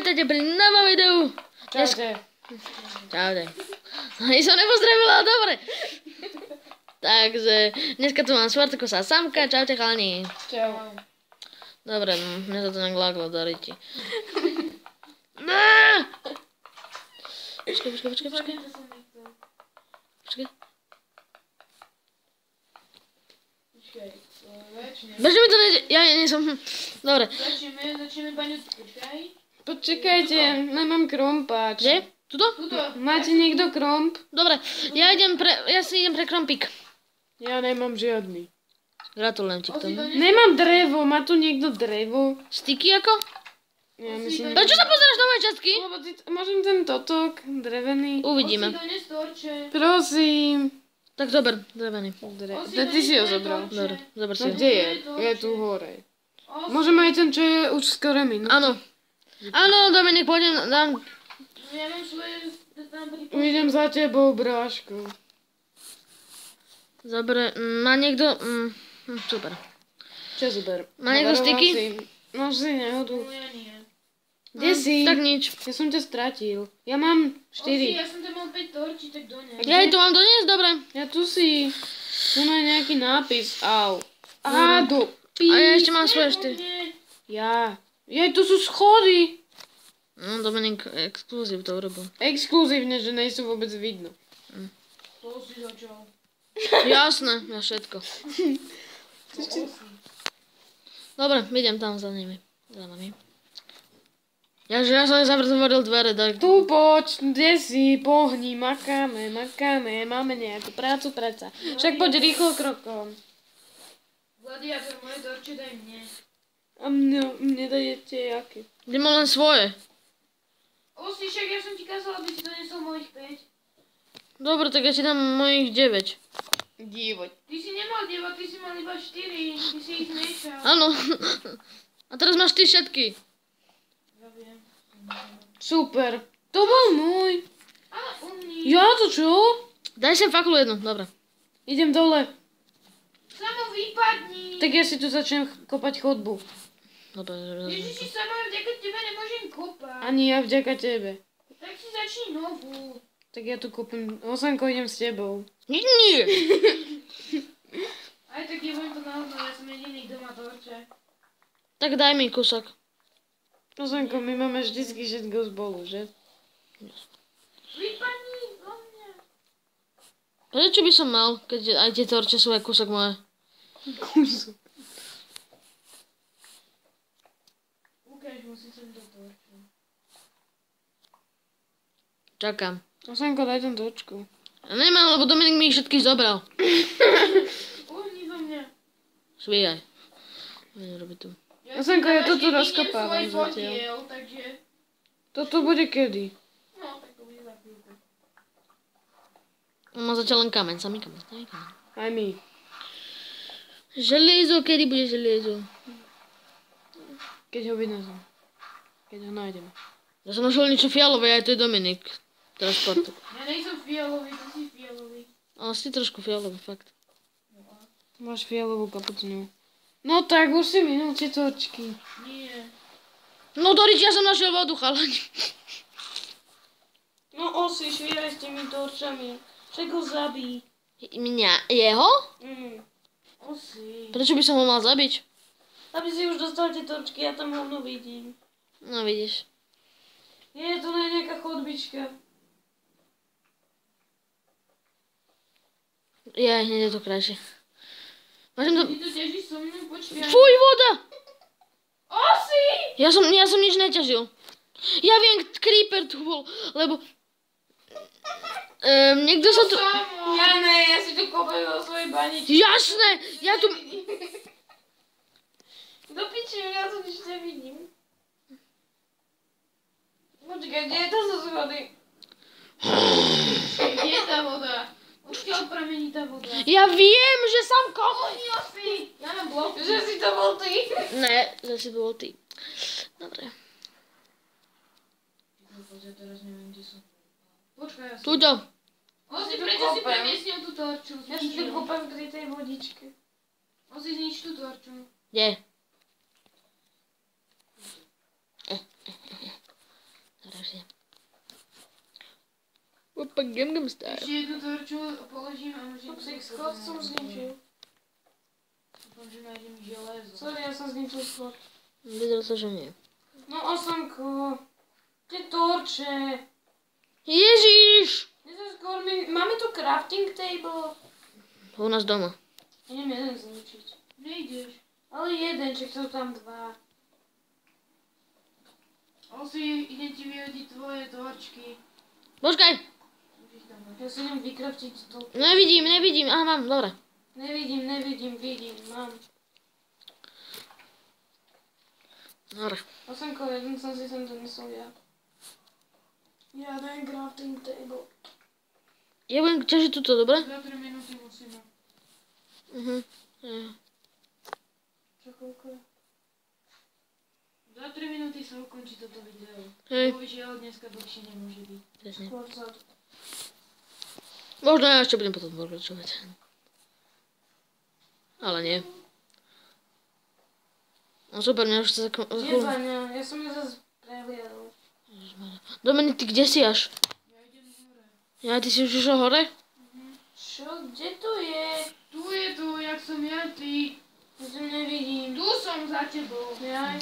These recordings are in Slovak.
vítajte pri novom videu. Čaute. Čaute. Ani som nepozdravila, dobre. Takže, dneska tu mám Spartakusa a Samka. Čaute, chalani. Čau. Dobre, mne sa to nejak láglo do ryti. No! Počkaj. Beže mi to nejde, ja nie som, dobre. Začneme baňu, počkaj. Počkajte, nemám krompáč. Kde? Tuto? Máte niekto kromp? Dobre, ja si idem pre krompík. Ja nemám žiadny. Gratulujem ti k tomu. Nemám drevo, má tu niekto drevo? Styky ako? Ja myslím... Prečo sa pozeráš na moje častky? Lebo môžem ten totok, drevený? Uvidíme. Prosím. Tak zober, drevený. Ty si ho zobral. Dobre, zober si No ho. kde je? Je tu hore. Môžem aj ten, čo je už skoro minút. Áno. Áno, Dominik, pôjdem, dám. Ja mám svoje... Idem za tebou, bráško. Zober, má niekto, super. Čo zober? Má niekto styky? No si nehodu. Ja nie. Kde si? Tak nič. Ja som ťa stratil. Ja mám 4. Ja som tam mal 5 torčí, tak doňa. Ja jej to mám doniesť, dobre. Ja tu si. Tu má nejaký nápis. Au. Á, do pí. A ja ešte mám svoje 4. Ja. Jej, tu sú schody. No, Dominik, exkluzív to urobil. Exkluzívne, že nejsú vôbec vidno. To si začal. Jasné, ja všetko. Dobre, idem tam za nimi. Za nami. Ja som nezatvoril dvere. Tu poď, kde si, pohni, makáme, máme nejakú prácu, predsa. Však poď rýchlo krokom. Gladiátor, moje torče daj mne. A mne dajete jaké? Kde mám len svoje. Osi, však ja som ti kázal, aby si donesol mojich 5. Dobre, tak ja ti dám mojich 9. Dívoť. Ty si nemal 9, ty si mal iba 4. Ty si ich nechal. Áno. A teraz máš ty všetky. Ja viem. Super. To bol môj. Ale umní. Ja to čo? Daj sem fakulu jednu, dobre. Idem dole. Samo vypadni. Tak ja si tu začnem kopať chodbu. Dobre, Ježiši, sama vďaka tebe nemôžem kopať. Ani ja vďaka tebe. Tak si začni novú. Tak ja tu kopem. Osanko, idem s tebou. Nie. Aj tak je to náhodou, ja som jediný, kto má torče. Tak daj mi kúsok. Osanko, my máme vždycky všetko spolu, že? Vypadni do mňa. Prečo by som mal, keď aj tie torče sú aj kúsok moje? Kúsok. Ukáž mu si sem do torču. Čakám. Osanko, daj ten točku. Nemám, lebo Dominik mi ich všetkých zobral. Uhni do mňa. Svíjaj. Nerobí tu. Osanko, ja to tu Idem rozkopávam svoj zatiaľ. podiel, takže... Toto bude kedy? No, tak to bude za chvíľku. On má zatiaľ len kameň, samý kameň. Aj my. Želiezo, kedy bude želiezo? Keď ho vynazím. Keď ho nájdeme. Ja som našiel niečo fialové, aj to je Dominik. Teraz Spartak. Ja nejsem fialový, ty si fialový. Ale si trošku fialový, fakt. Máš fialovú kapucinu. No tak, už si minul tie torčky. Nie. No Dorič, ja som našiel vodu, chalani. No osi, švíraj s tými torčami. Však ho zabí. Mňa? Jeho? Osi. Prečo by som ho mal zabiť? Aby si už dostal tie torčky, ja tam hovno vidím. No vidíš. Je to nejaká chodbička. Hneď je to krajšie. Môžem to... Ty tu ťažíš so mnou, počkaj. Fuj, voda! Osi! Ja som nič neťažil. Ja viem, creeper tu bol, lebo... niekto sa tu... Ja ne, ja si tu kopem vo svojej baničke. Jasné! Ja tu... Do piči, ja tu nič nevidím. Počkaj, kde je to zo schody? Kde je tá voda? Odkiaľ pramení tá voda? Ja viem, že Samko... Ohni osi! Ja mám blok. Že si to bol ty. Ne, že si bol ty. Dobre. Ja teraz neviem, kde som. Počkaj, ja som. Tuďo. Osi, prečo si premiesnil tú torču? Ja si tu kopem pri tej vodičke. Osi, znič tú torču. Kde? Pak Gangnam Style. Ešte jednu torču položím a môžem... Skot som zničil. Dúfam, že nájdem železo. Sorry, ja som zničil skot. Videl sa, že nie. No Osamko. Tie torče. Ježiš! Máme tu crafting table. U nás doma. Idem jeden zničiť. Nejdeš. Ale jeden, čak sú tam dva. Osi, idem ti vyhodiť tvoje torčky. Počkaj! Môžeš tam mať. Ja si idem vykraftiť to. Nevidím. Aha, mám, dobre. Nevidím, mám. Dobre. Osamko, jeden som si sem donesol ja. Ja dajem crafting table. Ja budem ťažiť túto, dobre? Za 3 minúty musíme. Čo koľko je? Za 3 minúty sa ukončí toto video. Hej. Bohužiaľ, dneska dlhšie nemôže byť. Presne. Skôr vzadu. Možno ja ešte budem potom pokračovať. Ale nie. No super, mňa už chce Jebania, ja som ju zase prehliadol. Dominik, ty kde si až? Ja idem hore. Ja, ty si už išiel hore? Čo? Kde to je? Tu je to, jak som ja, ty. Ja to nevidím. Tu som za tebou. Jaj.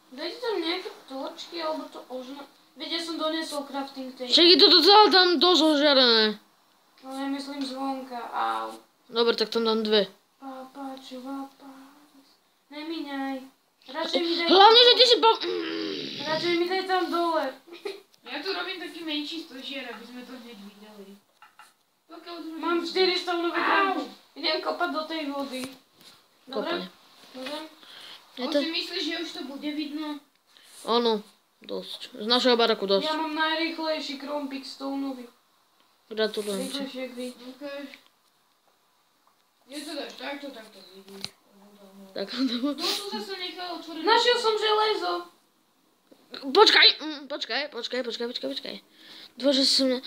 Dajte tam nejaké torčky, alebo to ožna... Veď ja som doniesol crafting table. Však je toto celé tam dosť ožiarené. Ale ja myslím zvonka, au. Dobre, tak tam dám 2. Papa, čuvapa. Nemíňaj. Radšej mi daj... Hlavne, že ty si Radšej mi daj tam dole. Ja tu robím taký menší stožier, aby sme to hneď videli. Pokiaľ už Mám 4 stovnové krampu. Idem kopať do tej vody. Kopaj. Dobre? Je On to... si myslíš, že už to bude vidno? Áno, dosť. Z našeho baraku Ja dosť. mám najrýchlejší krompik stonový. Gratulujem ti. OK. Rýchlejšie jak vy. Je to dáš takto vidíš. Tak, Tu zase nechal otvorené. Našiel som železo. Počkaj. Dôže som...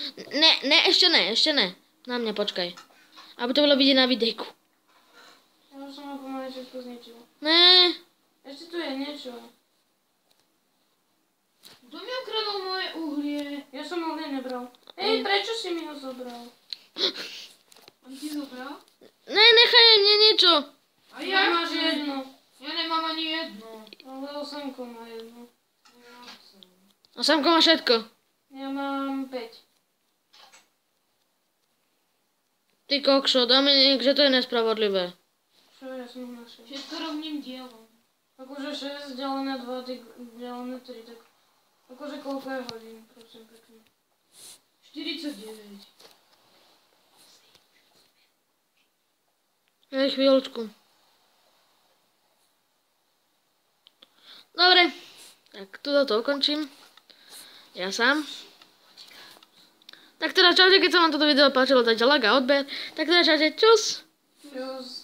Ešte ne. Na mňa počkaj. Aby to bolo vidieť na videjku. Ja už som ho pomaly všetko zničil. Ne. Ešte tu je niečo. Kto mi ukradol moje uhlie? Ja som ho nebral. Hej, prečo si mi ho zobral? On ti zobral? Ne, nechaj mne niečo. A Ja máš jedno. Ja nemám ani jedno. Ale Osamko má jedno. Ja chcem. A Samko má všetko. Ja mám 5. Ty kokšo, Dominik, že to je nespravodlivé. Čo ja som ho našiel? Všetko rovným dielom. Akože 6 delené 2, ty delené 3, tak... Akože koľko je hodín, prosím pekne. 49. Hej, chvíľočku. Dobre, tak tuto to ukončím. Ja sám. Tak teda čaute, keď sa vám toto video páčilo, dajte like a odber. Tak teda čaute, čus. Čus.